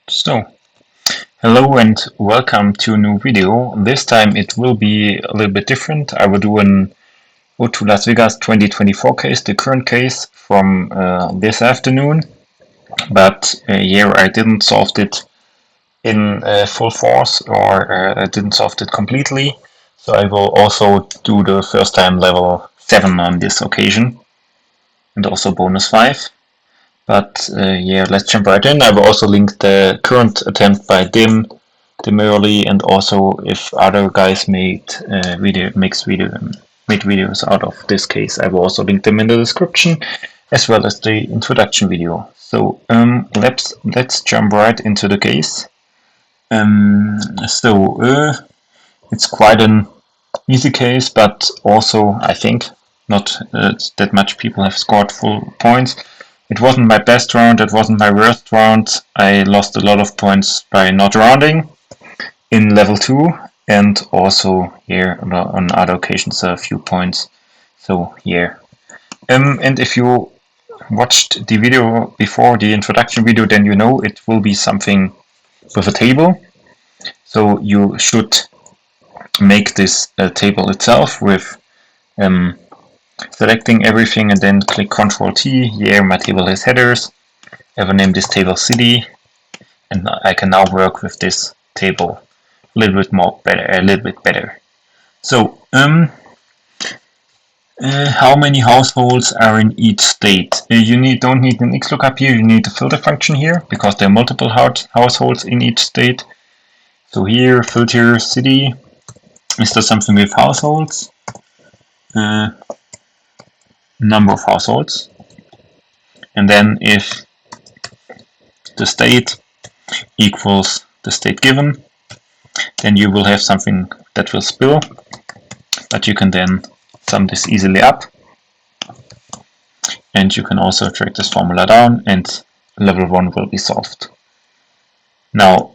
So, hello and welcome to a new video. This time it will be a little bit different. I will do an O2 Las Vegas 2024 case, the current case from this afternoon. But here I didn't solve it in full force, or I didn't solve it completely. So I will also do the first time level 7 on this occasion, and also bonus 5. But yeah, let's jump right in. I will also link the current attempt by Dim, Early, and also if other guys made videos out of this case, I will also link them in the description, as well as the introduction video. So let's jump right into the case. It's quite an easy case, but also I think not that much people have scored full points. It wasn't my best round, it wasn't my worst round. I lost a lot of points by not rounding in level 2, and also here on other occasions a few points. So here. And if you watched the video before, the introduction video, then you know it will be something with a table. So you should make this table itself with selecting everything and then click Ctrl T. Here my table has headers. I will name this table city, and I can now work with this table a little bit better. So how many households are in each state? You don't need an XLOOKUP here, you need a filter function here because there are multiple households in each state. So here filter city, is there something with households? Number of households, and then if the state equals the state given, then you will have something that will spill, but you can then sum this easily up, and you can also drag this formula down and level 1 will be solved. Now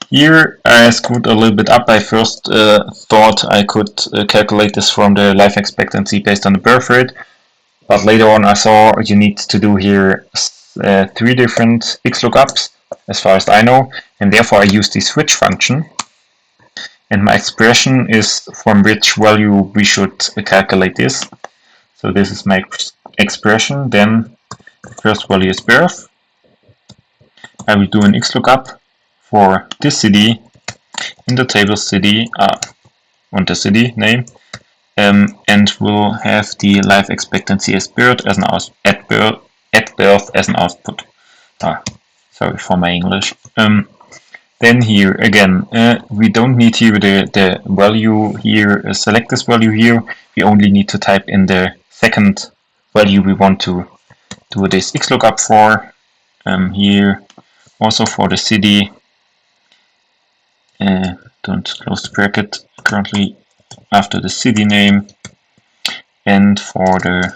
here I screwed a little bit up. I first thought I could calculate this from the life expectancy based on the birth rate, but later on I saw you need to do here 3 different XLOOKUPs as far as I know, and therefore I use the switch function, and my expression is from which value we should calculate this. So this is my expression, then the first value is birth. I will do an XLOOKUP for this city in the table city on the city name, and we'll have the life expectancy as birth as at birth as an output. Sorry for my English. Then here again, we don't need here the value here. Select this value here. We only need to type in the second value we want to do this XLOOKUP for. Here also for the city. Don't close the bracket, currently after the city name, and for the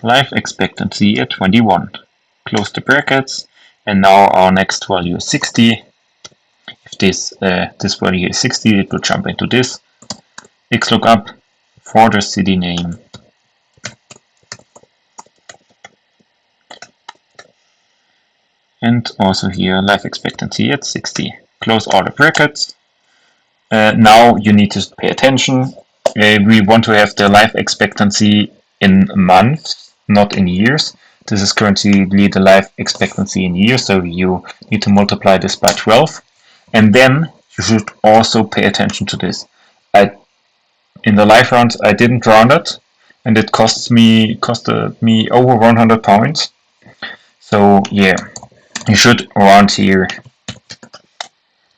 life expectancy at 21. Close the brackets, and now our next value is 60. If this value is 60, it will jump into this XLOOKUP for the city name. And also here life expectancy at 60. Close all the brackets. Now you need to pay attention. We want to have the life expectancy in months, not in years. This is currently the life expectancy in years, so you need to multiply this by 12. And then you should also pay attention to this. In the life rounds I didn't round it, and it costed me over 100 points. So yeah, you should round here,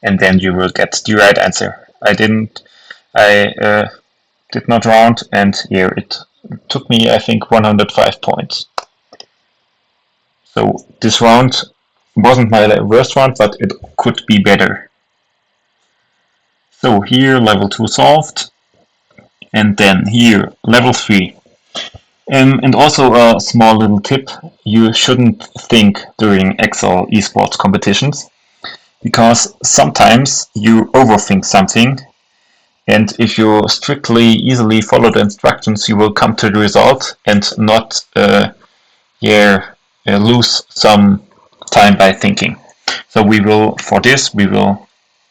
and then you will get the right answer. I did not round, and here it took me, I think, 105 points. So this round wasn't my worst round, but it could be better. So here level 2 solved, and then here level 3. And also a small little tip, you shouldn't think during Excel esports competitions, because sometimes you overthink something, and if you strictly easily follow the instructions, you will come to the result and not lose some time by thinking. So we will, for this, we will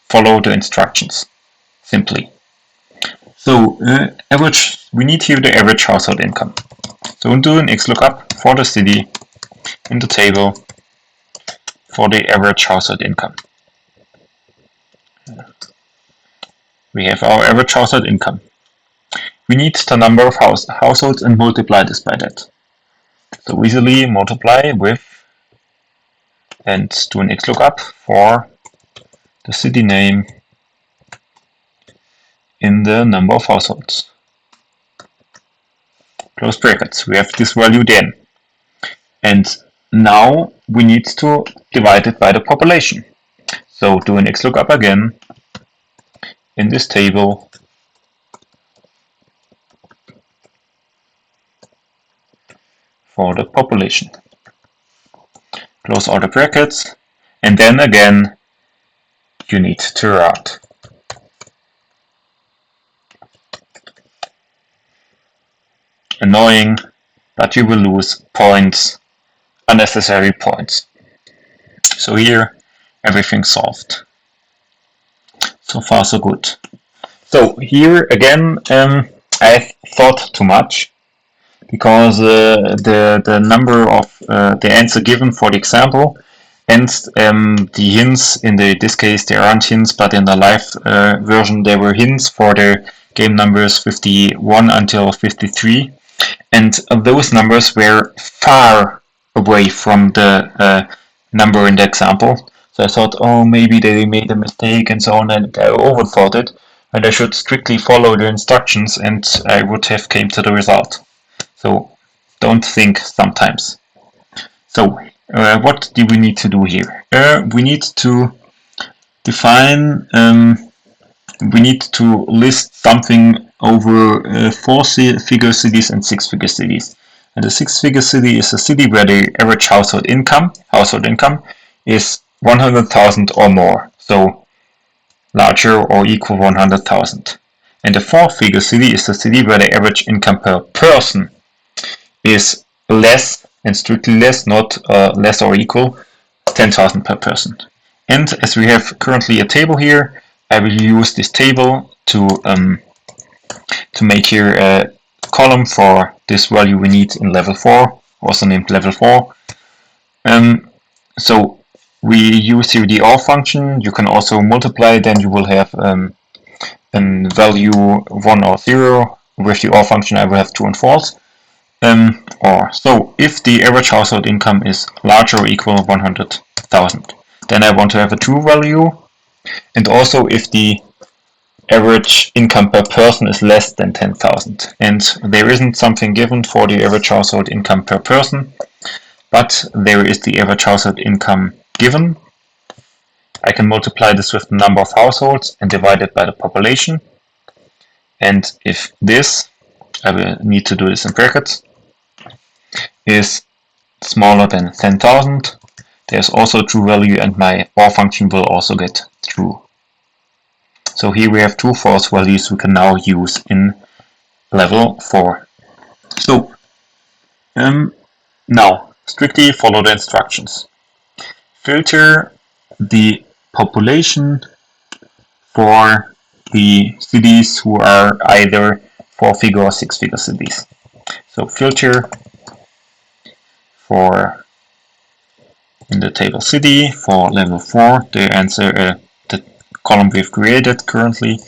follow the instructions simply. So average, we need here the average household income. So we'll do an XLOOKUP for the city in the table for the average household income. We have our average household income. We need the number of households and multiply this by that. So easily multiply with and do an XLOOKUP for the city name in the number of households. Close brackets. We have this value then. And now we need to divide it by the population. So do an XLOOKUP again in this table for the population. Close all the brackets, and then again you need to route. Annoying, but you will lose points, unnecessary points. So here everything's solved. So far so good. So here again I thought too much, because the number of the answer given for the example and the hints in this case there aren't hints, but in the live version there were hints for the game numbers 51 until 53, and those numbers were far away from the number in the example. So I thought, oh, maybe they made a mistake and so on, and I overthought it, and I should strictly follow the instructions and I would have came to the result. So don't think sometimes. So what do we need to do here? We need to define, we need to list something over 4-figure cities and 6-figure cities. And the 6-figure city is a city where the average household income is 100,000 or more. So larger or equal 100,000. And the 4-figure city is a city where the average income per person is less, and strictly less, not less or equal, 10,000 per person. And as we have currently a table here, I will use this table to make here a column for this value we need in level 4, also named level 4. So we use here the OR function. You can also multiply, then you will have a value 1 or 0. With the OR function I will have true and false. So if the average household income is larger or equal to 100,000, then I want to have a true value, and also if the average income per person is less than 10,000, and there isn't something given for the average household income per person, but there is the average household income given. I can multiply this with the number of households and divide it by the population, and if this, I will need to do this in brackets, is smaller than 10,000, there's also a true value, and my OR function will also get true. So here we have two false values we can now use in level 4. So now strictly follow the instructions. Filter the population for the cities who are either 4-figure or 6-figure cities. So filter for, in the table city, for level 4, the answer, the column we've created currently,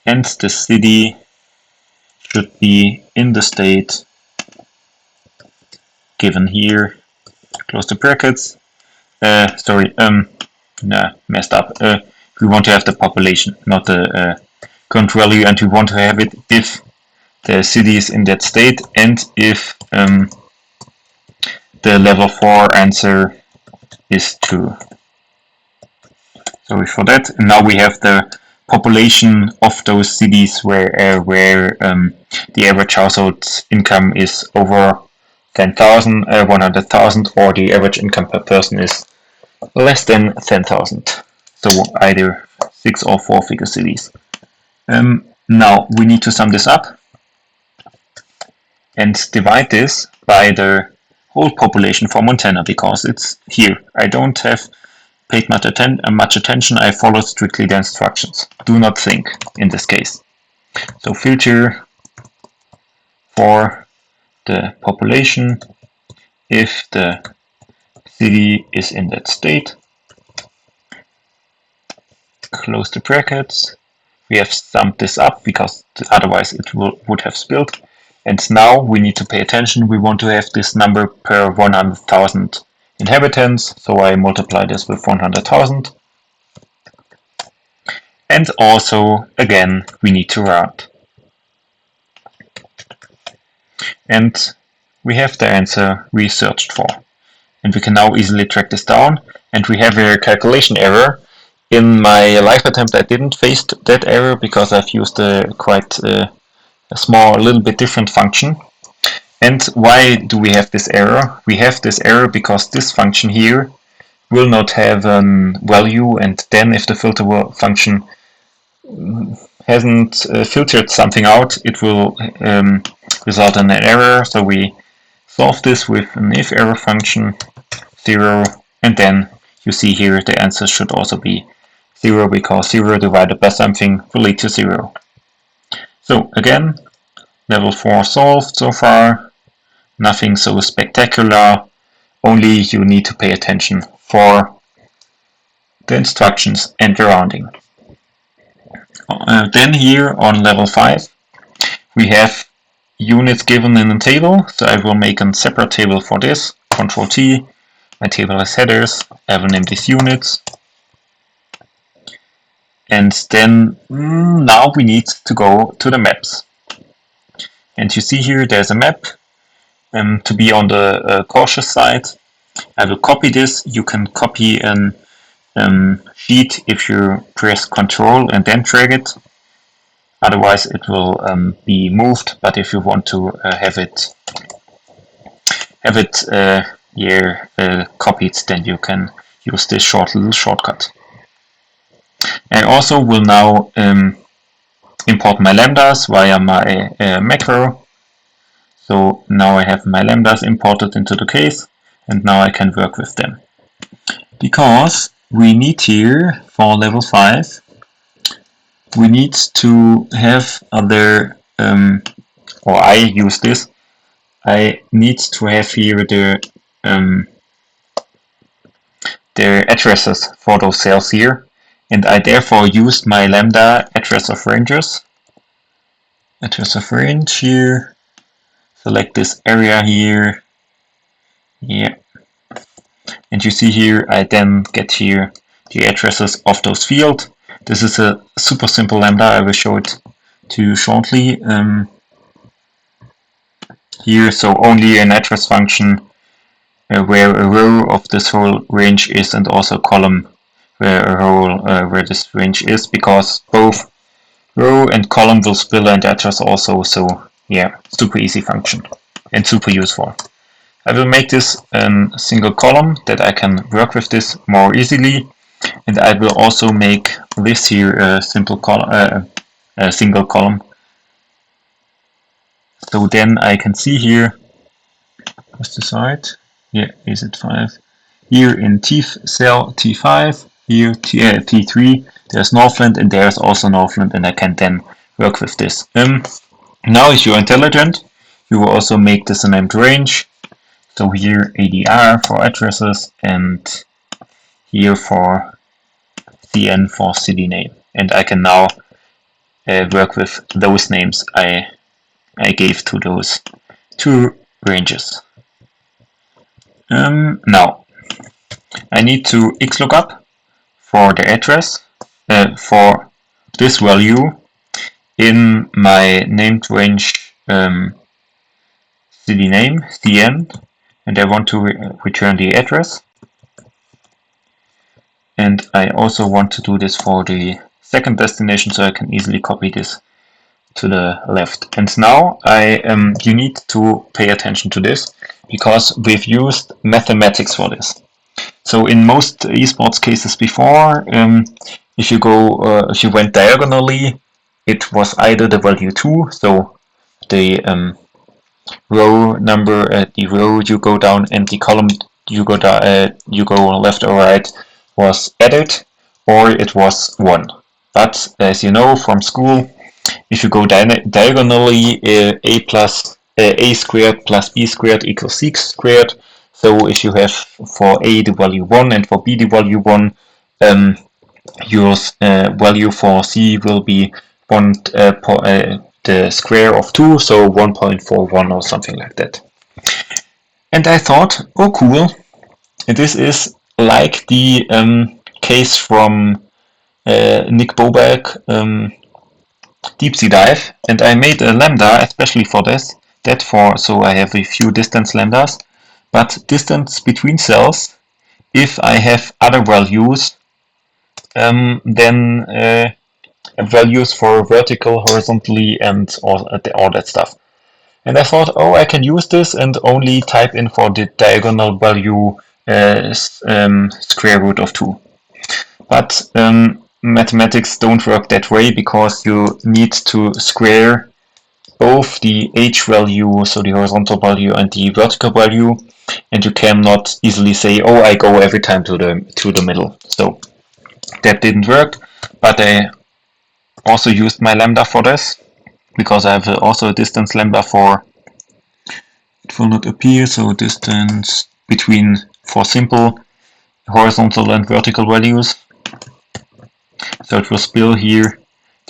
and the city should be in the state given here. Close the brackets. Messed up. We want to have the population, not the current value, and we want to have it if the city is in that state and if the level 4 answer is true. Sorry for that. And now we have the population of those cities where the average household income is over 10,000, 100,000, or the average income per person is less than 10,000. So either 6 or 4-figure cities. Now we need to sum this up and divide this by the whole population for Montana because it's here. I don't have paid much attention. I followed strictly the instructions. Do not think in this case. So filter for the population if the city is in that state. Close the brackets. We have summed this up because otherwise it would have spilled. And now we need to pay attention. We want to have this number per 100,000 inhabitants. So I multiply this with 100,000. And also, again, we need to round. And we have the answer we searched for. And we can now easily track this down. And we have a calculation error. In my live attempt, I didn't face that error because I've used a quite a small, a little bit different function. And why do we have this error? We have this error because this function here will not have a value, and then if the filter function hasn't filtered something out, it will result in an error. So we solve this with an if error function 0, and then you see here the answer should also be 0 because 0 divided by something will lead to 0. So again, level 4 solved so far. Nothing so spectacular. Only you need to pay attention for the instructions and the rounding. Then here on level 5 we have units given in a table. So I will make a separate table for this. Control T. My table has headers. I will name these units. And then now we need to go to the maps. And you see here there's a map. To be on the cautious side, I will copy this. You can copy a sheet if you press Ctrl and then drag it. Otherwise it will be moved. But if you want to have it copied, then you can use this little shortcut. I also will now import my lambdas via my macro. So now I have my lambdas imported into the case, and now I can work with them. Because we need here for level 5, we need to have other, or I use this, I need to have here the addresses for those cells here. And I therefore used my lambda address of ranges. Address of range here. Select this area here. Yeah. And you see here, I then get here the addresses of those fields. This is a super simple lambda. I will show it to you shortly. Here, so only an address function where a row of this whole range is, and also a column where this range is, because both row and column will spill and address also. So yeah, super easy function and super useful. I will make this a single column that I can work with this more easily, and I will also make this here a simple column, a single column. So then I can see here, what's the side? Yeah, is it 5? Here in cell T5. Here, T3, there's Northland, and there's also Northland, and I can then work with this. Now, if you're intelligent, you will also make this a named range. So here, ADR for addresses, and here for CN for city name. And I can now work with those names I gave to those two ranges. Now, I need to xlookup for the address for this value in my named range city name CN, and I want to return the address. And I also want to do this for the second destination, so I can easily copy this to the left. And now you need to pay attention to this, because we've used mathematics for this. So in most esports cases before, if you went diagonally, it was either the value 2, so the row number at the row you go down and the column you go left or right was added, or it was 1. But as you know from school, if you go diagonally, a squared plus b squared equals c squared. So if you have for a the value 1 and for b the value 1, your value for c will be the square of 2, so 1.41 or something like that. And I thought, oh cool, this is like the case from Nick Bobak, Deep Sea Dive, and I made a lambda especially for this. So I have a few distance lambdas, but distance between cells, if I have other values, then values for vertical, horizontally, and all that stuff. And I thought, oh, I can use this and only type in for the diagonal value square root of 2. But mathematics don't work that way, because you need to square both the h value, so the horizontal value, and the vertical value, and you cannot easily say, oh, I go every time to the middle. So that didn't work, but I also used my lambda for this, because I have also a distance lambda for, it will not appear, so distance between, for simple horizontal and vertical values. So it will spill here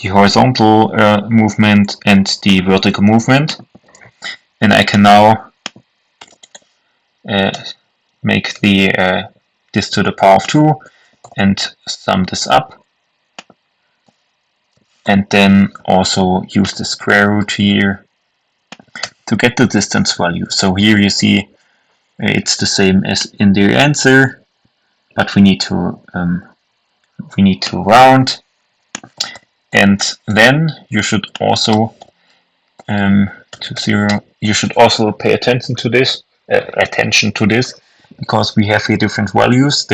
the horizontal movement and the vertical movement, and I can now make the this to the power of 2 and sum this up, and then also use the square root here to get the distance value. So here you see it's the same as in the answer, but we need to round. And then you should also to 0. You should also pay attention to this, because we have here different values.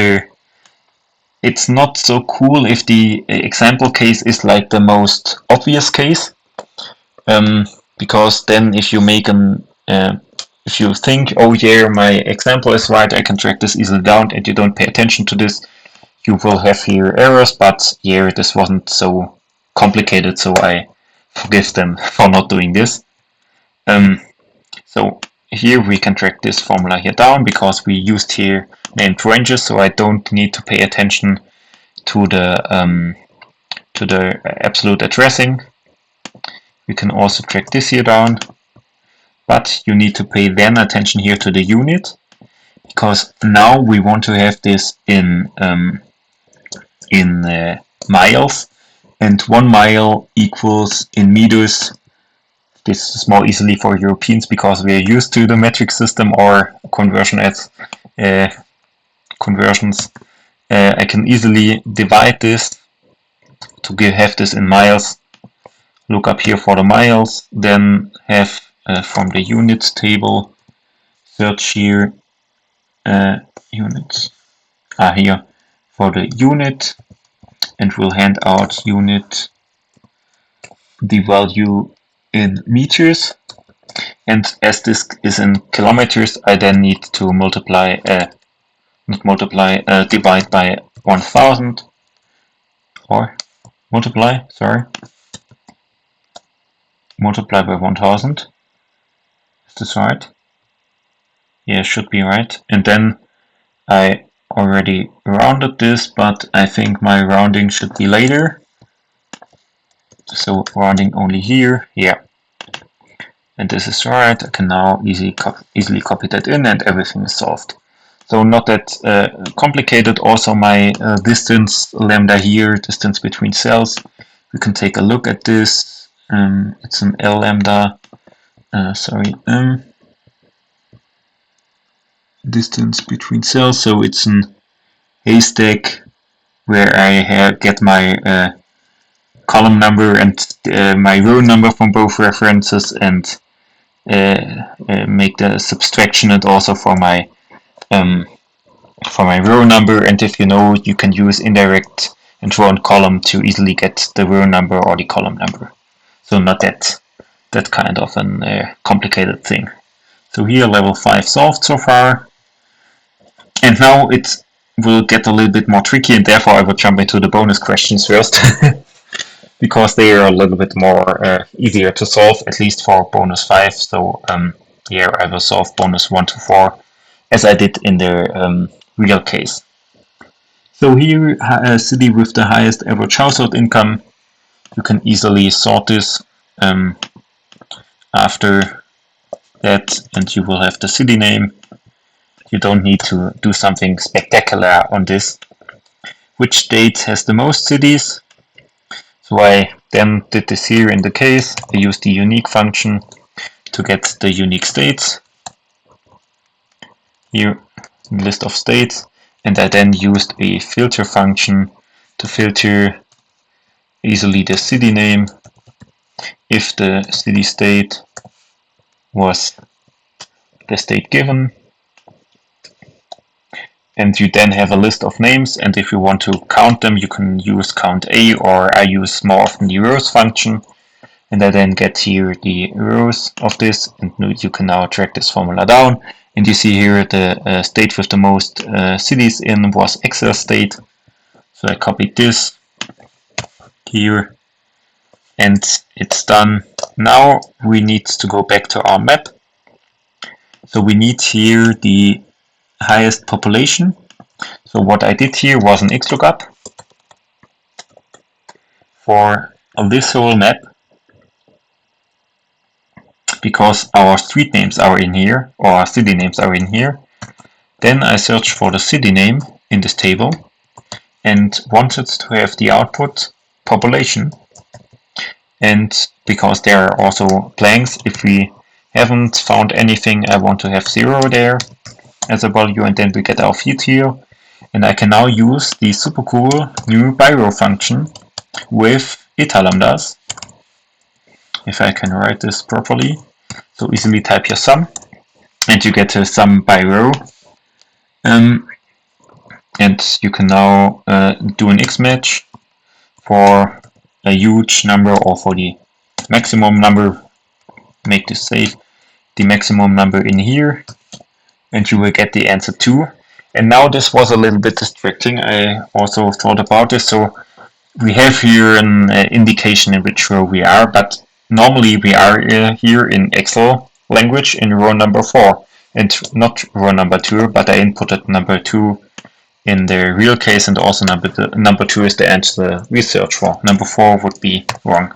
It's not so cool if the example case is like the most obvious case, because then if you make if you think, oh yeah, my example is right, I can track this easily down, and you don't pay attention to this, you will have here errors. But yeah, this wasn't so complicated, so I forgive them for not doing this. So here we can track this formula here down, because we used here named ranges, so I don't need to pay attention to the absolute addressing. We can also track this here down, but you need to pay then attention here to the unit, because now we want to have this in miles, and 1 mile equals in meters. This is more easily for Europeans, because we are used to the metric system or conversions. I can easily divide this to have this in miles. Look up here for the miles, then have from the units table, search here units. Here for the unit, and we'll hand out unit the value in meters, and as this is in kilometers, I then need to divide by 1000, or multiply by 1000. Is this right? Yeah, should be right. And then I already rounded this, but I think my rounding should be later. So rounding only here, yeah. And this is right. I can now easily copy that in, and everything is solved. So not that complicated. Also my distance lambda here, distance between cells. We can take a look at this. It's an L lambda. Distance between cells. So it's an haystack where I get my column number and my row number from both references, and make the subtraction, and also for my row number. And if you know, you can use indirect and drawn column to easily get the row number or the column number. So not that kind of an complicated thing. So here level 5 solved so far. And now it will get a little bit more tricky, and therefore I will jump into the bonus questions first. Because they are a little bit more easier to solve, at least for bonus 5. So here I will solve bonus 1 to 4 as I did in the real case. So here, a city with the highest average household income. You can easily sort this after that, and you will have the city name. You don't need to do something spectacular on this. Which state has the most cities? So I then did this here in the case. I used the unique function to get the unique states. Here, list of states. And I then used a filter function to filter easily the city name if the city state was the state given. And you then have a list of names, and if you want to count them, you can use count A, or I use more often the rows function. And I then get here the rows of this, and you can now drag this formula down. And you see here the state with the most cities in was Excel state. So I copied this here, and it's done. Now we need to go back to our map. So we need here the highest population. So what I did here was an XLOOKUP for this whole map, because our street names are in here, or our city names are in here. Then I search for the city name in this table and wanted to have the output population. And because there are also blanks, if we haven't found anything, I want to have 0 there as a value, and then we get our field here. And I can now use the super cool new by-row function with eta lambdas, if I can write this properly. So easily type your sum, and you get a sum by row. And you can now do an X match for a huge number or for the maximum number. Make this safe, the maximum number in here, and you will get the answer 2. And now this was a little bit distracting. I also thought about this. So we have here an indication in which row we are, but normally we are here in Excel language in row number 4 and not row number 2, but I inputted number 2 in the real case, and also number 2 is the answer we search for. Number 4 would be wrong.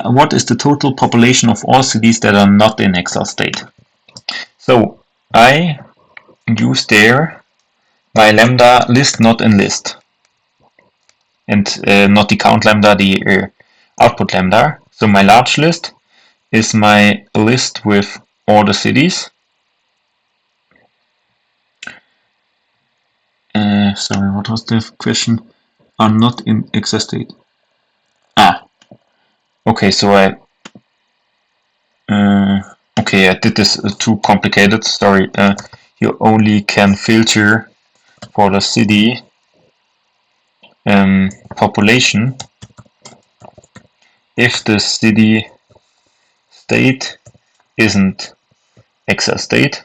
What is the total population of all cities that are not in Excel state? So I use there my lambda list not in list, and not the count lambda, the output lambda. So my large list is my list with all the cities. Sorry, what was the question? Are not in Excel state. Okay, so I did this too complicated. Sorry. You only can filter for the city population if the city state isn't Excel state,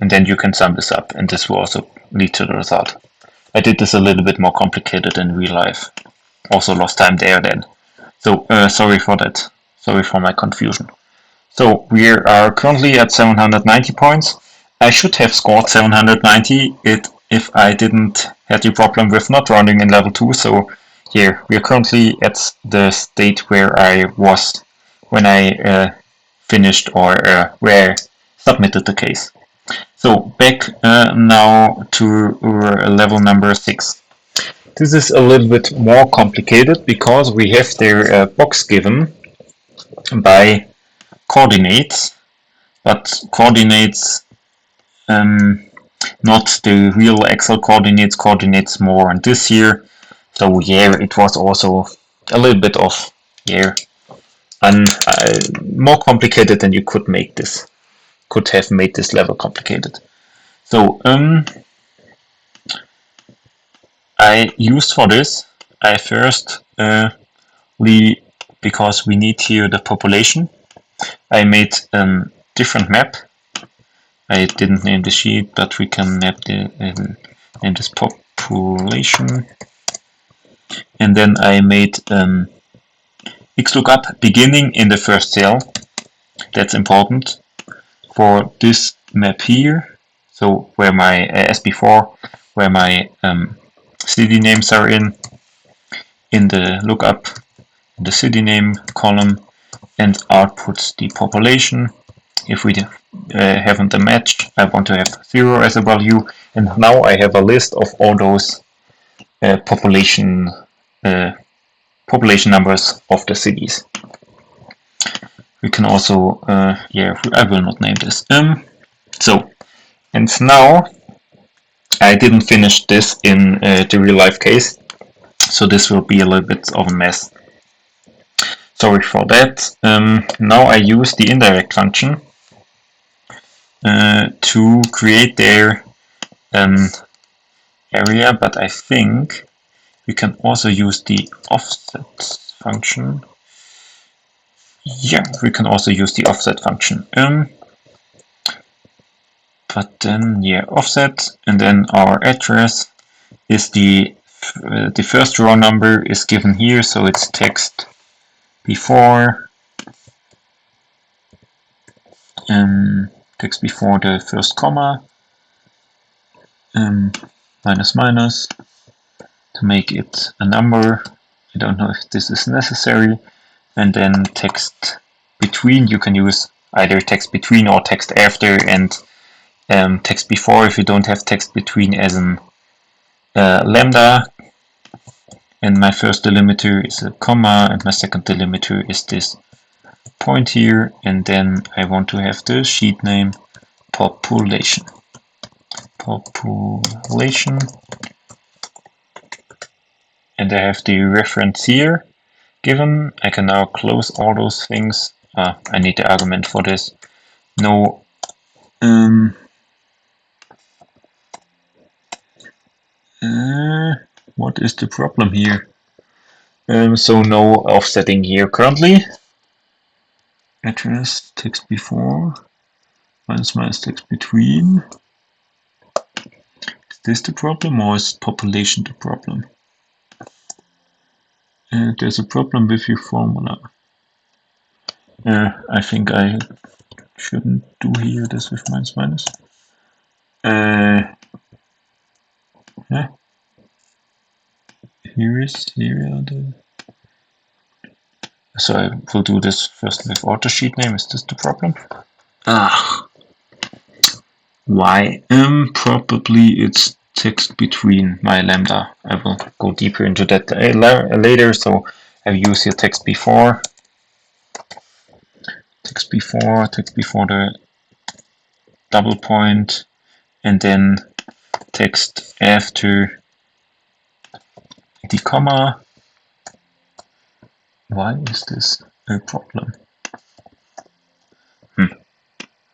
and then you can sum this up, and this will also lead to the result. I did this a little bit more complicated in real life. Also lost time there then. So sorry for that. Sorry for my confusion. So we are currently at 790 points. I should have scored 790 if I didn't have the problem with not running in level 2. So here we are currently at the state where I was when I finished or where I submitted the case. So back now to level number 6. This is a little bit more complicated because we have their box given by coordinates, but coordinates not the real Excel coordinates more on this here. So yeah, it was also a little bit of more complicated than you could make this. Could have made this level complicated. So I used for this, I first because we need here the population. I made a different map. I didn't name the sheet, but we can map the name this population. And then I made XLOOKUP beginning in the first cell. That's important for this map here. So where my, as before, where my city names are in the lookup, the city name column, and outputs the population. If we haven't a match, I want to have 0 as a value, and now I have a list of all those population numbers of the cities. We can also, yeah, I will not name this. So, and now I didn't finish this in the real life case, so this will be a little bit of a mess. Sorry for that. Now I use the indirect function to create their area, but I think we can also use the offset function. Yeah, we can also use the offset function. But then, yeah, offset, and then our address is the first row number is given here, so it's text before text before the first comma, minus minus, to make it a number. I don't know if this is necessary. And then text between, you can use either text between or text after, and text before if you don't have text between as an lambda. And my first delimiter is a comma, and my second delimiter is this point here, and then I want to have the sheet name population. Population. And I have the reference here given. I can now close all those things. I need the argument for this. No what is the problem here? So no offsetting here currently. Address, text before, minus minus text between. Is this the problem, or is population the problem? There's a problem with your formula. I think I shouldn't do here this with minus minus. Yeah. Here are the. So I will do this first with auto sheet name. Is this the problem? Why? Probably it's text between my lambda. I will go deeper into that later. So I've used here text before. Text before the double point, and then text after the comma. Why is this a problem?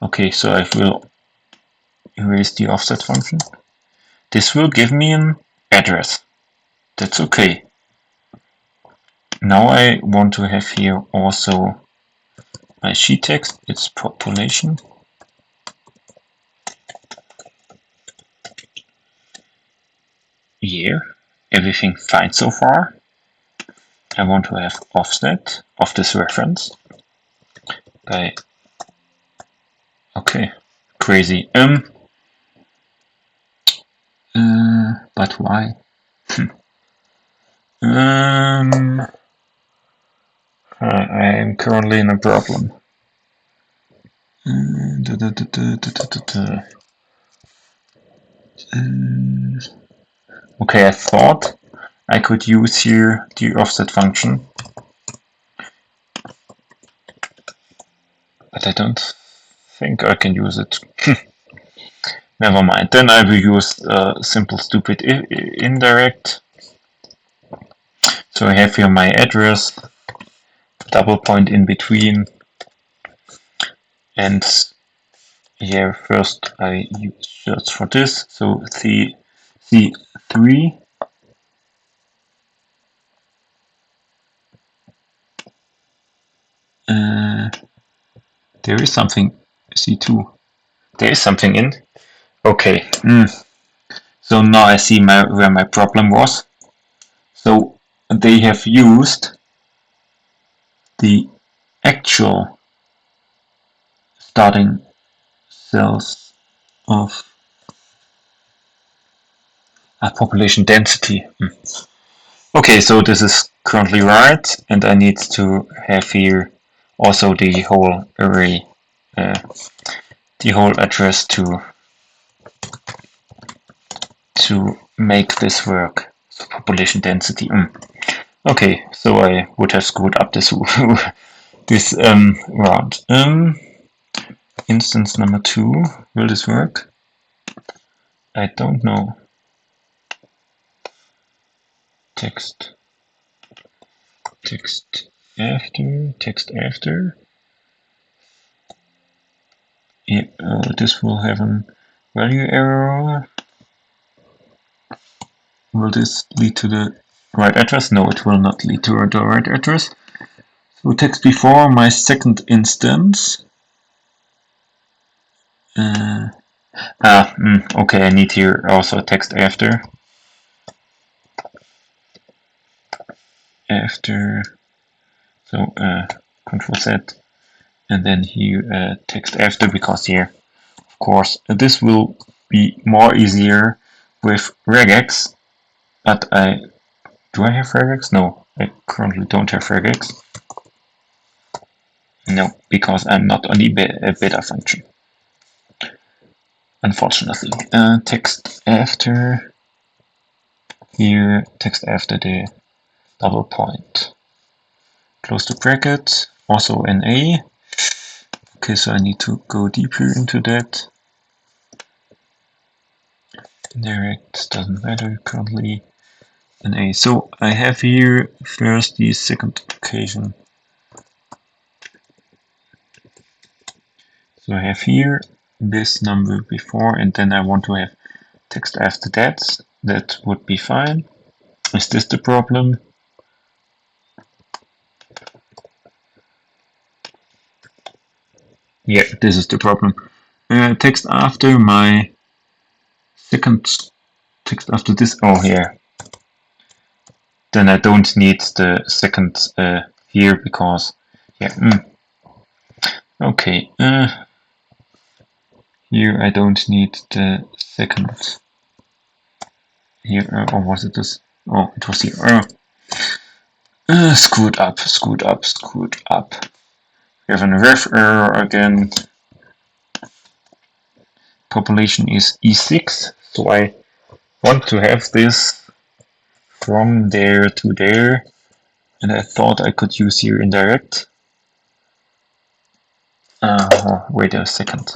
Okay, so I will erase the offset function. This will give me an address. That's okay. Now I want to have here also my sheet text. It's population. Here, everything fine so far. I want to have offset of this reference. Okay, crazy. But why? I am currently in a problem. Okay, I thought I could use here the offset function, but I don't think I can use it. Never mind. Then I will use simple stupid indirect. So I have here my address, double point in between, and here first I search for this. So C3. There is something, C2. There is something in. Okay. So now I see where my problem was. So they have used the actual starting cells of population density. Okay, so this is currently right, and I need to have here also the whole array, the whole address to make this work. So population density. Okay, so I would have screwed up this this round. Instance number 2. Will this work? I don't know. Text after. Yeah, this will have a value error. Will this lead to the right address? No, it will not lead to the right address. So text before my second instance. Okay, I need here also text after. So Control Z, and then here text after, because here, of course, this will be more easier with regex. But do I have regex? No, I currently don't have regex. No, because I'm not on the beta function, unfortunately. Text after here, text after the double point. Close the bracket, also NA. Okay, so I need to go deeper into that. Direct doesn't matter currently. NA. So I have here first the second occasion. So I have here this number before, and then I want to have text after that. That would be fine. Is this the problem? Yeah, this is the problem. Text after my second text after this. Oh, here. Then I don't need the second here, because yeah. Okay. Here I don't need the second. Here, or was it this? Oh, it was here. Screwed up. We have a ref error again. Population is E6, so I want to have this from there to there, and I thought I could use here indirect. Wait a second.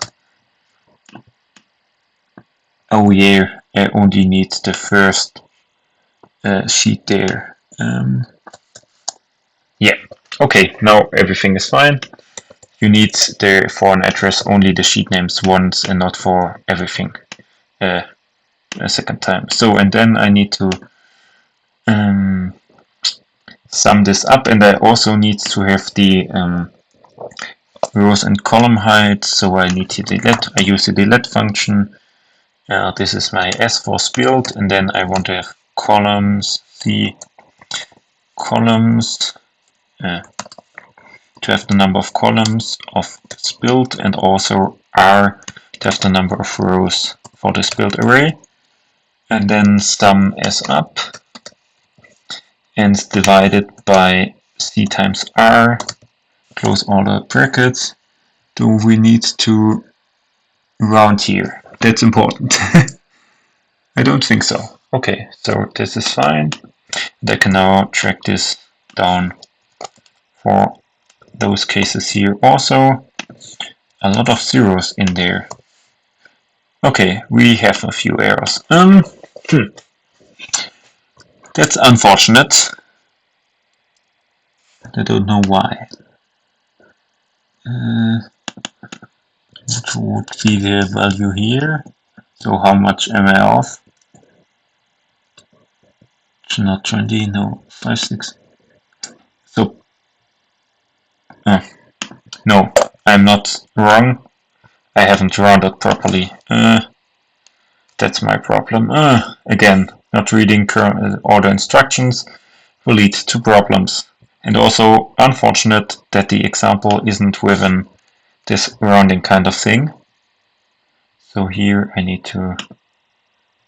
Oh yeah, I only need the first sheet there. Yeah, okay, now everything is fine. You need the for an address only the sheet names once and not for everything a second time. So, and then I need to sum this up, and I also need to have the rows and column height. So I need to delete. I use the delete function. This is my S for spilled, and then I want to have columns, columns, to have the number of columns of spilled, and also R to have the number of rows for the spilled array. And then sum S up and divided by C times R, close all the brackets. Do we need to round here? That's important. I don't think so. Okay, so this is fine. And I can now track this down for those cases here. Also, a lot of zeros in there. Okay, we have a few errors. That's unfortunate. I don't know why. What would be the value here? So how much am I off? It's not 20, no, 5, 6. So, no. I'm not wrong. I haven't rounded properly. That's my problem. Again, not reading order instructions will lead to problems. And also unfortunate that the example isn't within this rounding kind of thing. So here I need to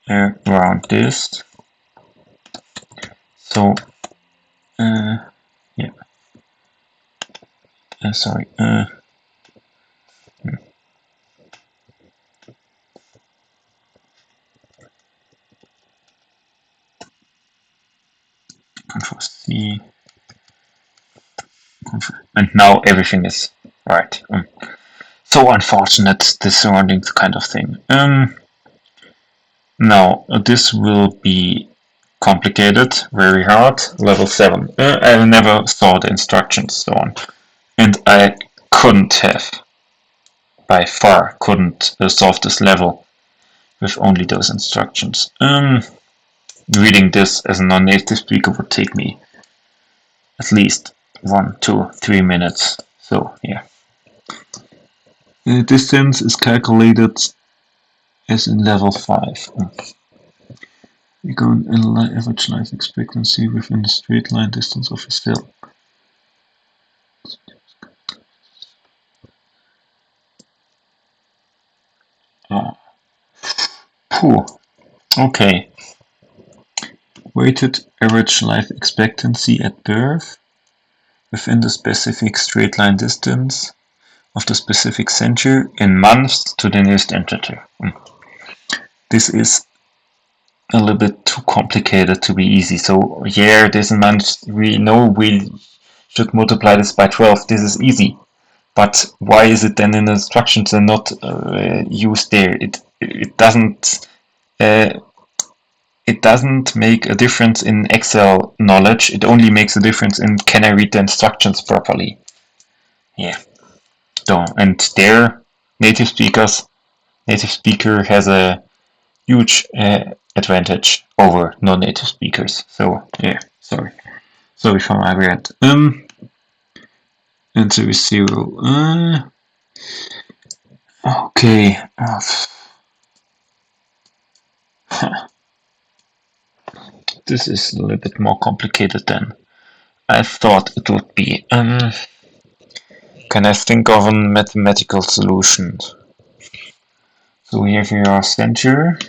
round this. So yeah. Sorry. Control C. And now everything is right. So unfortunate, this surrounding kind of thing. Now this will be complicated, very hard. Level 7. I never saw the instructions so on, and I couldn't have, by far, couldn't solve this level with only those instructions. Reading this as a non-native speaker would take me at least 1, 2, 3 minutes. So yeah. The distance is calculated as in level 5. We go in average life expectancy within the straight line distance of a cell. Okay. Weighted average life expectancy at birth within the specific straight line distance of the specific century in months to the nearest integer. This is a little bit too complicated to be easy. So yeah, this month we know we should multiply this by 12. This is easy. But why is it then in the instructions and not used there? It doesn't it doesn't make a difference in Excel knowledge. It only makes a difference in can I read the instructions properly. Yeah. So and there, native speaker has a huge advantage over non-native speakers. So yeah, sorry for my bad. Answer is 0. Okay. This is a little bit more complicated than I thought it would be. Can I think of a mathematical solution? So we have here our center,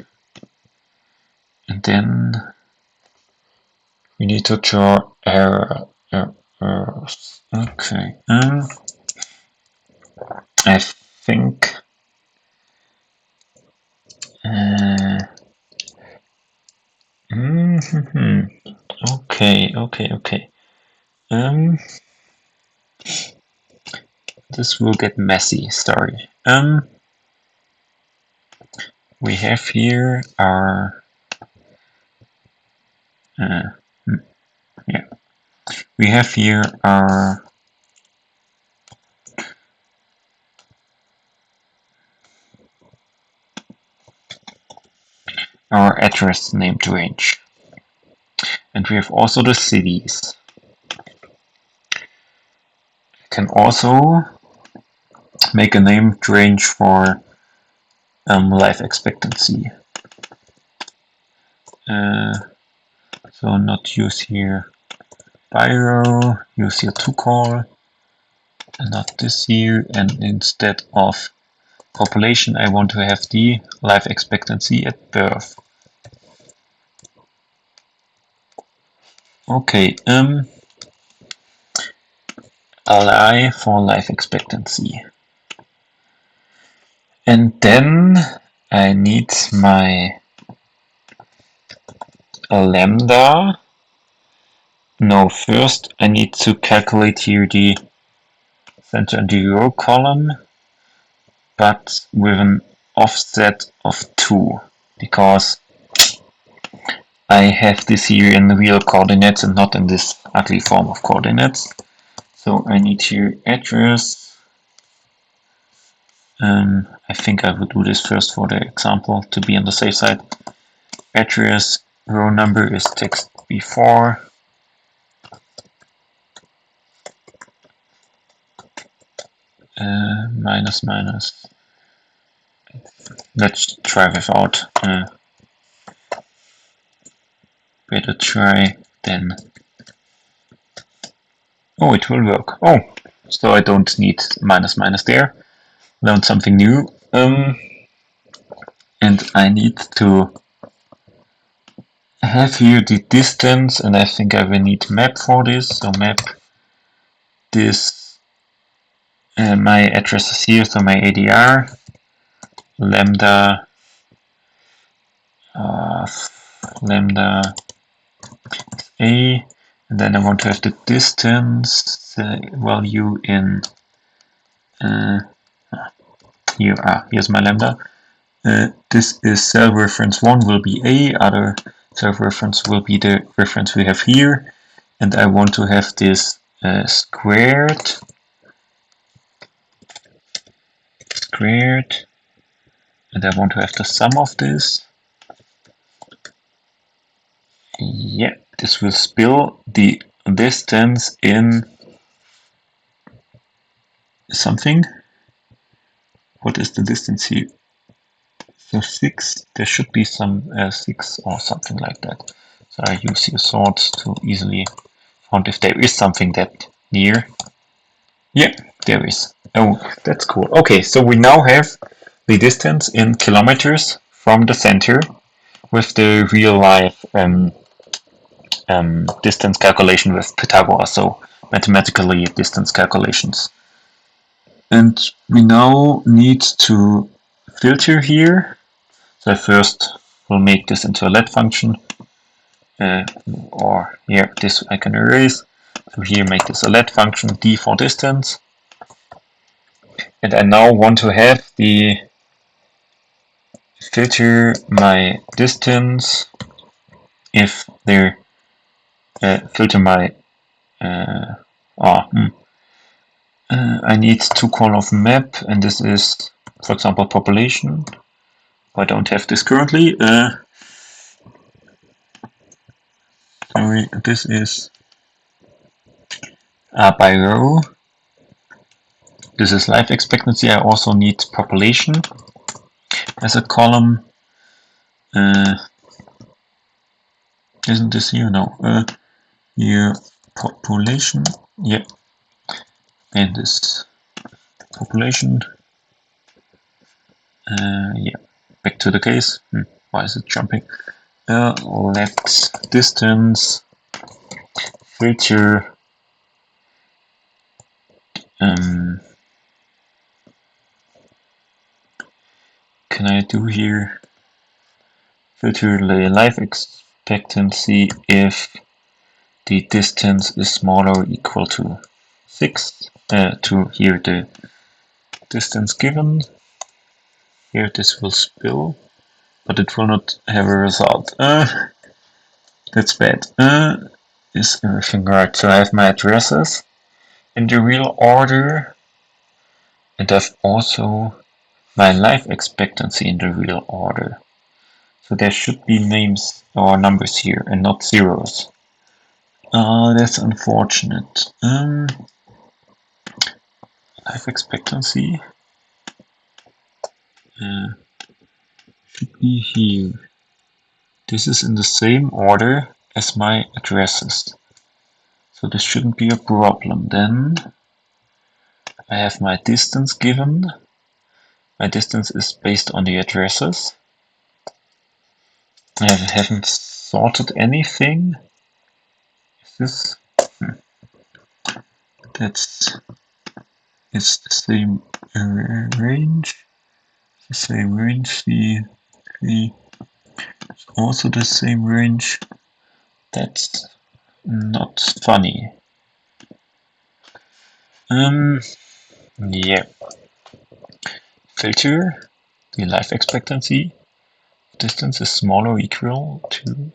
and then we need to draw errors. Okay. I think. Okay. This will get messy. Sorry. We have here our we have here our address named range, and we have also the cities. Can also make a named range for life expectancy. So not use here biro, use here to call, and not this here, and instead of population I want to have the life expectancy at birth. Okay, li for life expectancy. And then I need my lambda. No, first I need to calculate here the center and the row column, but with an offset of 2, because I have this here in real coordinates and not in this ugly form of coordinates. So I need here address. I think I would do this first for the example to be on the safe side. Address row number is text before. minus minus. Let's try without. Better try then. Oh, it will work. Oh, so I don't need minus minus there. Learn something new. And I need to have here the distance, and I think I will need map for this. So map this, my address is here, so my ADR, lambda, lambda a, and then I want to have the distance value in here's my lambda. This is cell reference 1 will be A, other cell reference will be the reference we have here, and I want to have this squared, and I want to have the sum of this. Yeah, this will spill the distance in something. What is the distance here? So 6, there should be some 6 or something like that. So I use here sort to easily find if there is something that near. Yeah, there is. Oh, that's cool. Okay, so we now have the distance in kilometers from the center with the real life distance calculation with Pythagoras, so mathematically distance calculations. And we now need to filter here. So first we'll make this into a let function, or here this I can erase. So here make this a let function, d for distance. And I now want to have the filter my distance if there filter my I need to call of map, and this is, for example, population. I don't have this currently. Sorry, this is by row. This is life expectancy. I also need population as a column. Isn't this here? No. Here population. Yeah. And this population. Yeah. Back to the case. Why is it jumping? Let distance filter can I do here filter the life expectancy if the distance is smaller or equal to 6 to here the distance given. Here this will spill, but it will not have a result. That's bad. Is everything right? So I have my addresses in the real order, and I've also my life expectancy in the real order. So there should be names or numbers here and not zeros. That's unfortunate. Life expectancy should be here. This is in the same order as my addresses. So this shouldn't be a problem. Then I have my distance given. My distance is based on the addresses. I haven't sorted anything. Is this? It's the same range. The same range. The it's also the same range. That's not funny. Yeah. Filter the life expectancy. Distance is smaller or equal to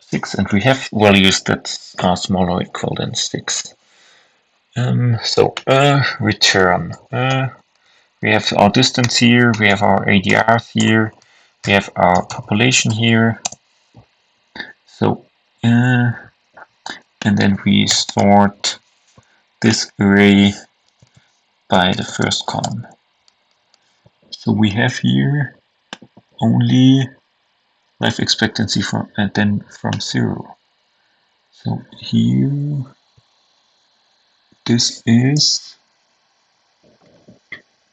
6, and we have values that are smaller or equal than 6. Return. We have our distance here, we have our ADRs here, we have our population here. So, and then we sort this array by the first column. So we have here only life expectancy from and then from 0. So here this is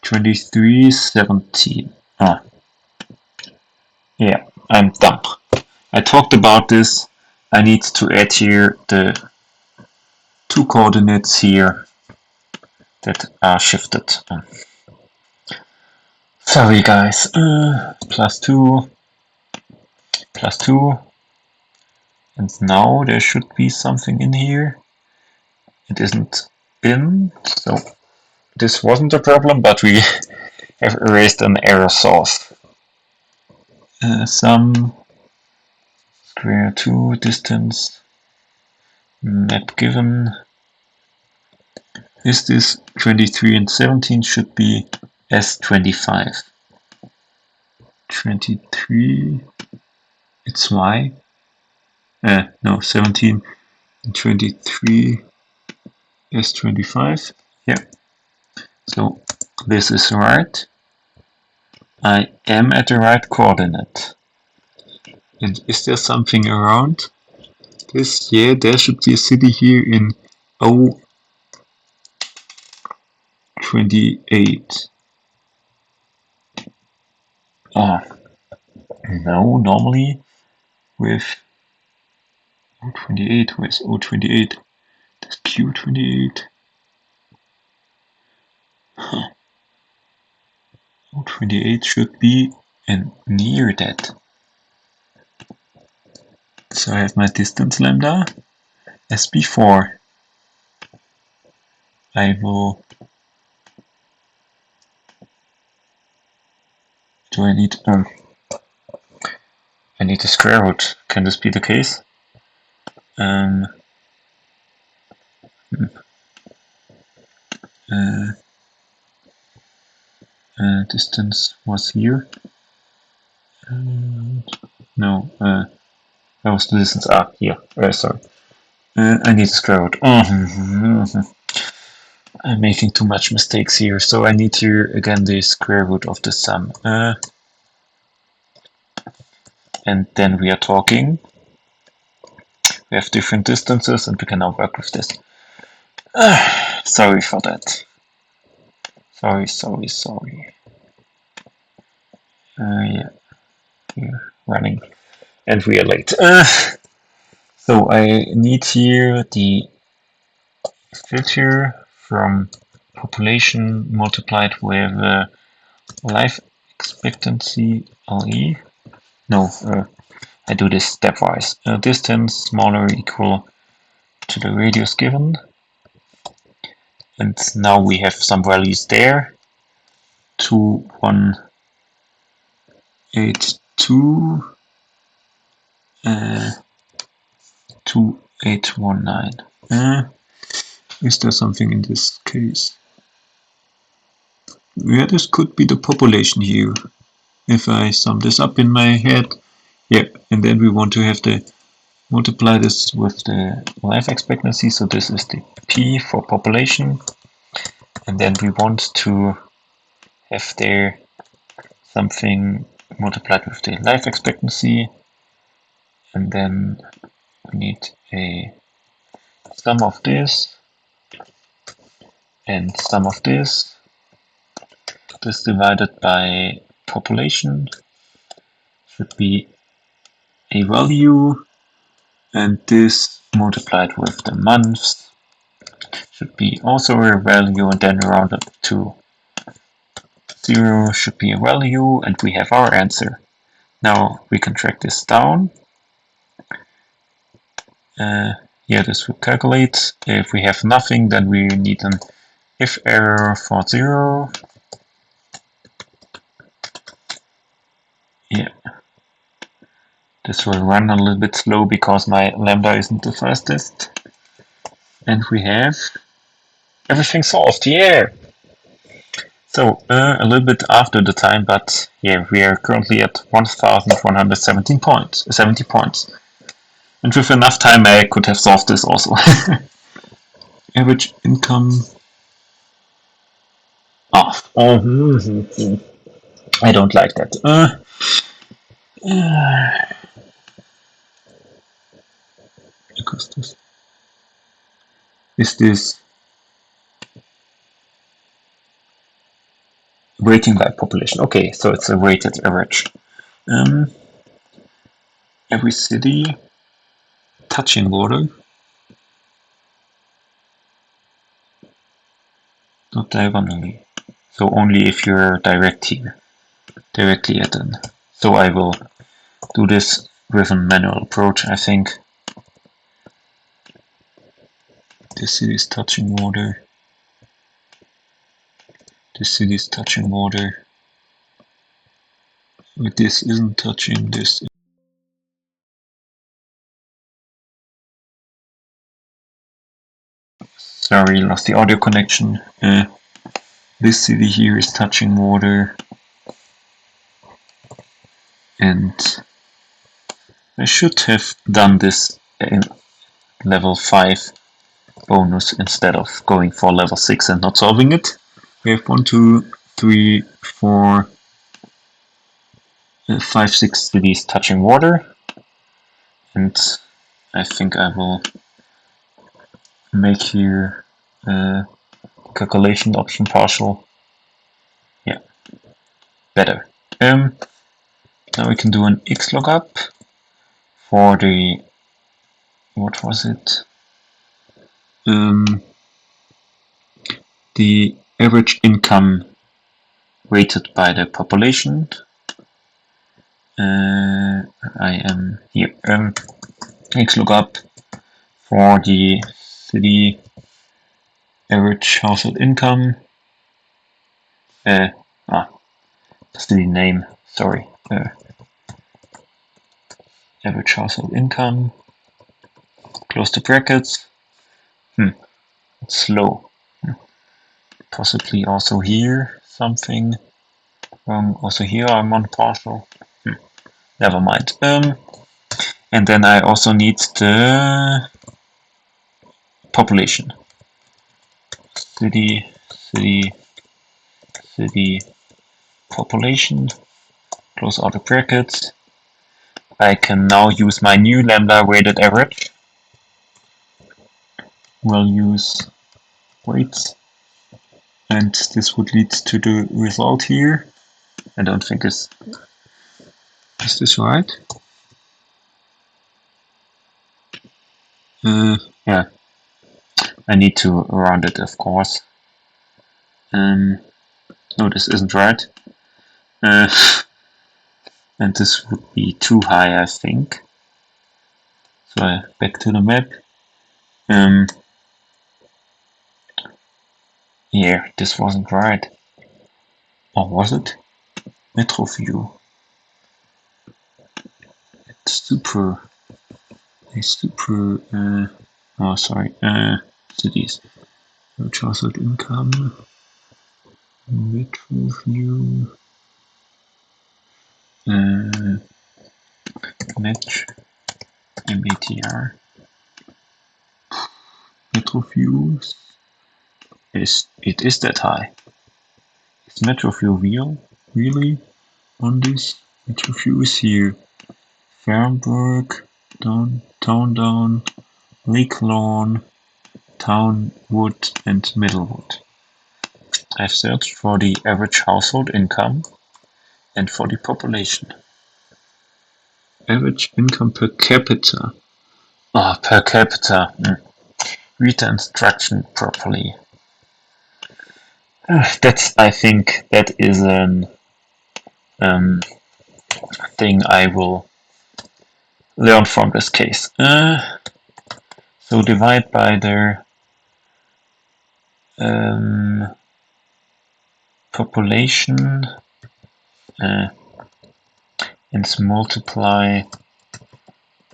2317. Ah, yeah, I'm dumb. I talked about this. I need to add here the 2 coordinates here that are shifted. Sorry guys. +2, +2. And now there should be something in here. It isn't in, so this wasn't a problem, but we have erased an error source. Sum square 2 distance map given. Is this 23 and 17 should be S25. 23, it's Y. No, 17 and 23 S25. Yeah. So this is right. I am at the right coordinate. And is there something around this? Yeah, there should be a city here in O28. No, normally with O28, where's O28? That's Q28. Huh. O28 should be near that. So I have my distance lambda as before. I will. Do I need? I need a square root. Can this be the case? Distance was here. No, that was the distance. Here. Sorry. I need a square root. I'm making too much mistakes here, so I need here again the square root of the sum. And then we are talking. We have different distances and we can now work with this. Sorry for that. Sorry. Yeah, we're running and we are late. So I need here the filter from population multiplied with life expectancy LE. No, I do this stepwise. Distance smaller or equal to the radius given. And now we have some values there. 2182, 2819. Is there something in this case? Yeah, this could be the population here. If I sum this up in my head, yeah, and then we want to have the multiply this with the life expectancy, so this is the P for population, and then we want to have there something multiplied with the life expectancy, and then we need a sum of this and sum of this. This divided by population should be a value, and this multiplied with the months should be also a value, and then rounded to 0 should be a value, and we have our answer. Now we can track this down. Yeah, this will calculate. If we have nothing, then we need an if error for 0. Yeah. This will run a little bit slow because my lambda isn't the fastest. And we have everything solved. Yeah! So, a little bit after the time, but yeah, we are currently at 1117 points, 70 points. And with enough time I could have solved this also. Average income I don't like that. Because this is this rating by population. Okay, so it's a weighted average. Every city touching water, not diagonally. So only if you're directly at them. So I will do this with a manual approach, I think. This city is touching water. This city is touching water. But this isn't touching this. Sorry, lost the audio connection. This city here is touching water. And I should have done this in level 5 bonus instead of going for level 6 and not solving it. We have 1, 2, 3, 4, 5, 6 cities touching water. And I think I will make here calculation option partial. Yeah, better. Now we can do an X lookup for the, what was it? The average income weighted by the population. I am here. X lookup for the city average household income. City name. Sorry. Average household income. Close the brackets. It's slow. Possibly also here something wrong. Also here I'm on partial. Never mind. And then I also need the population. City population. Close all the brackets. I can now use my new lambda weighted average. We'll use weights. And this would lead to the result here. I don't think is this right? Yeah. I need to round it, of course. No, this isn't right. And this would be too high, I think. So back to the map. Yeah, this wasn't right. Or was it? Metro view. It's super. Oh, sorry. Cities. Household income. Metro view. Match. METR. Metro views. It is that high. Is Metro view real? Really? On this? Metro view is here. Fernburg. Town Down. Lake Lawn. Townwood and Middlewood. I've searched for the average household income and for the population. Average income per capita. Per capita. Read the instruction properly. I think that is an thing I will learn from this case. So divide by their population and multiply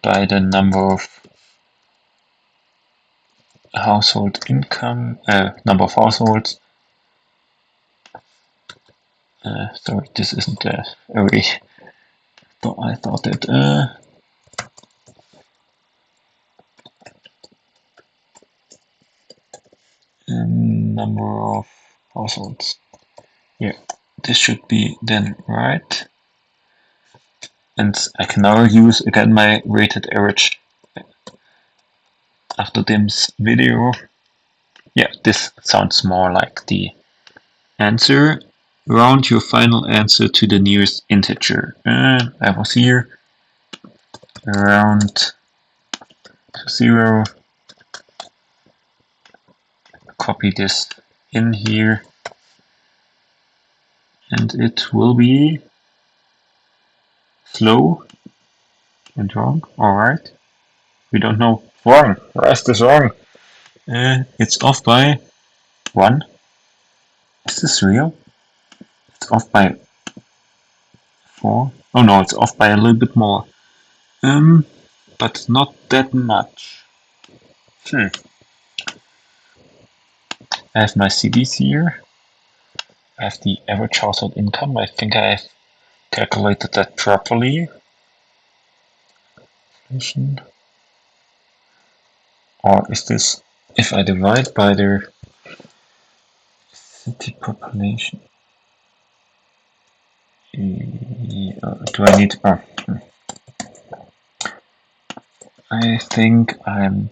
by the number of household income, number of households. Sorry, this isn't a array. I thought that number of households. Yeah, this should be then right. And I can now use again my weighted average after Dim's video. Yeah, this sounds more like the answer. Round your final answer to the nearest integer. I was here. Round to 0. Copy this in here. And it will be slow and wrong. Alright. We don't know. Wrong. Why is this wrong? It's off by 1. Is this real? It's off by 4. Oh no, it's off by a little bit more. But not that much. I have my CDs here. I have the average household income. I think I have calculated that properly. Or is this if I divide by the city population? Do I need... Oh. I think I'm...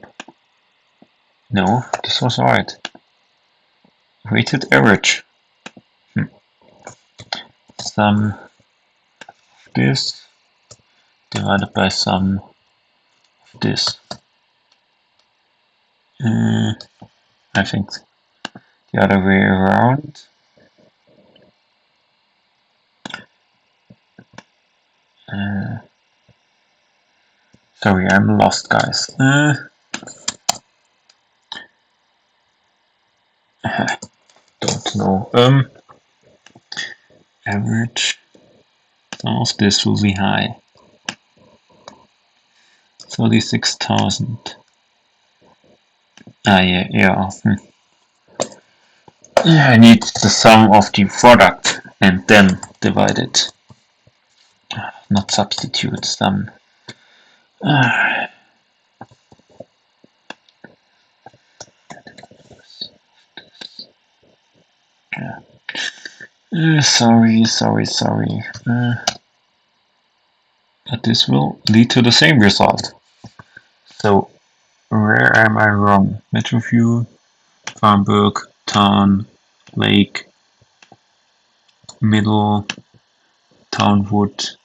No, this was right. Weighted average. Sum of this divided by sum of this. I think the other way around. Sorry, I'm lost, guys. Don't know. Average. Some of this will be high. 36,000. Yeah. Yeah, I need the sum of the product and then divide it. Not substitute sum. Sorry. But this will lead to the same result. So, where am I wrong? Metroview, Farmburg, Town, Lake, Middle, Townwood,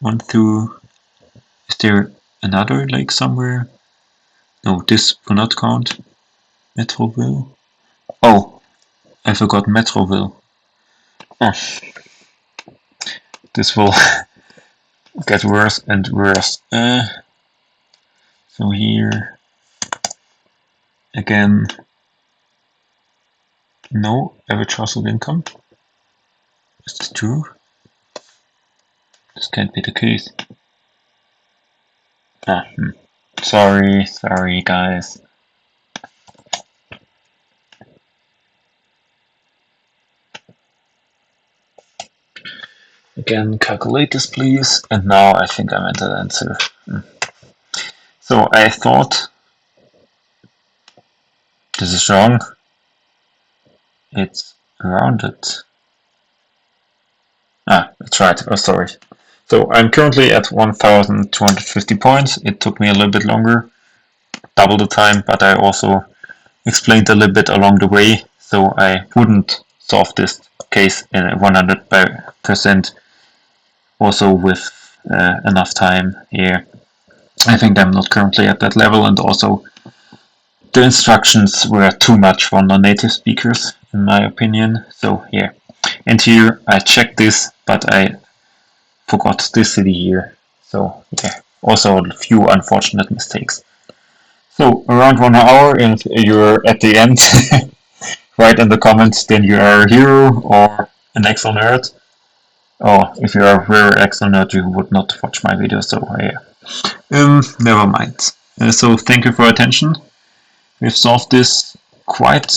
1 through. Is there another lake somewhere? No, this will not count. Metroville. Oh, I forgot Metroville. Oh. This will get worse and worse. So here again, no average household income. Is this true? This can't be the case. Sorry guys. Again, calculate this please, and now I think I meant the answer. So I thought this is wrong. It's rounded. It's right. Oh, sorry. So I'm currently at 1,250 points. It took me a little bit longer, double the time, but I also explained a little bit along the way, so I wouldn't solve this case in 100% also with enough time here. I think I'm not currently at that level, and also the instructions were too much for non-native speakers, in my opinion. So yeah, and here I checked this, but I forgot this city here. So yeah, also a few unfortunate mistakes. So around 1 hour, and you're at the end. Write in the comments, then you are a hero or an Excel nerd. Or if you are a very Excel nerd, you would not watch my video. So yeah, never mind. So thank you for attention. We've solved this quite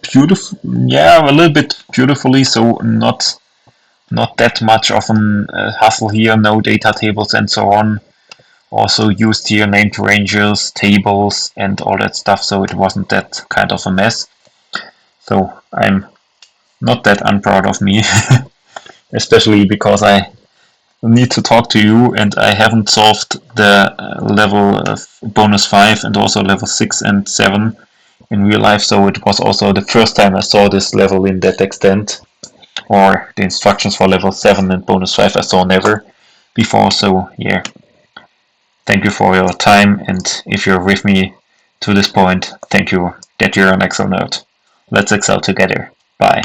beautiful, yeah, a little bit beautifully, so not that much of an hassle here, no data tables and so on. Also used here named ranges, tables and all that stuff, so it wasn't that kind of a mess. So I'm not that unproud of me, especially because I need to talk to you and I haven't solved the level of bonus 5 and also level 6 and 7 in real life, so it was also the first time I saw this level in that extent, or the instructions for level 7 and bonus 5 I saw never before. So yeah, thank you for your time, and if you're with me to this point, thank you that you're an Excel nerd. Let's Excel together. Bye.